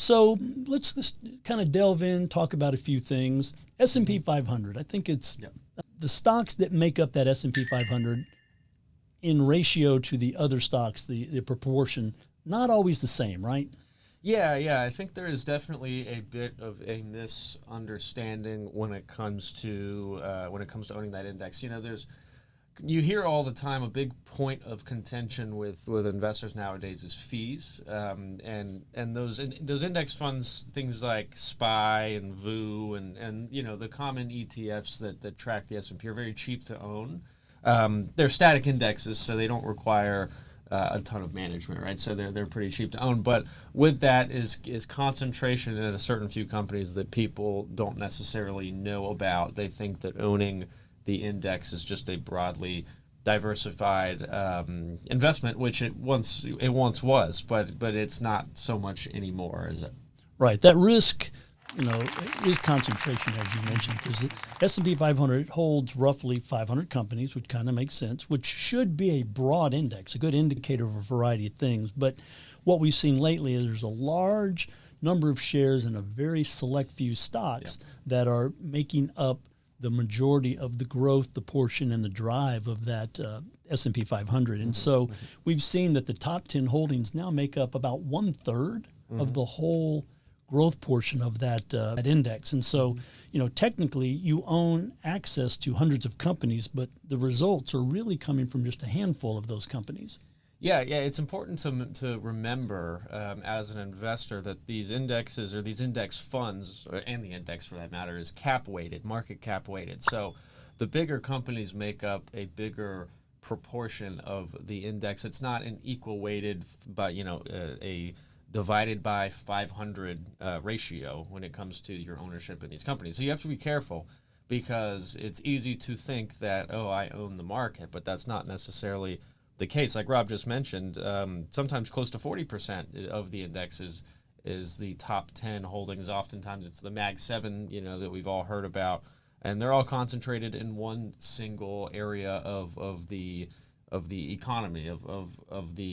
So let's just kind of delve in, talk about a few things. S&P 500, I think it's the stocks that make up that S&P 500 in ratio to the other stocks, the proportion, not always the same, right? Yeah. I think there is definitely a bit of a misunderstanding when it comes to owning that index. You hear all the time a big point of contention with investors nowadays is fees, and those index funds, things like SPY and VOO and the common ETFs that track the S&P are very cheap to own. They're static indexes, so they don't require a ton of management, right? So they're pretty cheap to own. But with that is concentration in a certain few companies that people don't necessarily know about. They think that owning the index is just a broadly diversified investment, which it once was, but it's not so much anymore, is it? Right. That risk, is concentration, as you mentioned, because the S&P 500 holds roughly 500 companies, which kind of makes sense, which should be a broad index, a good indicator of a variety of things. But what we've seen lately is there's a large number of shares in a very select few stocks that are making up the majority of the growth, the portion, and the drive of that S&P 500. And so we've seen that the top 10 holdings now make up about 1/3 of the whole growth portion of that index. And so, technically you own access to hundreds of companies, but the results are really coming from just a handful of those companies. Yeah. It's important to remember as an investor that these indexes or these index funds, and the index for that matter, is cap weighted, market cap weighted. So the bigger companies make up a bigger proportion of the index. It's not an equal weighted, but a divided by 500 ratio when it comes to your ownership in these companies. So you have to be careful, because it's easy to think that, I own the market, but that's not necessarily the case. Like Rob just mentioned, sometimes close to 40% of the index is the top 10 holdings. Oftentimes it's the Mag 7, that we've all heard about, and they're all concentrated in one single area of the economy, of the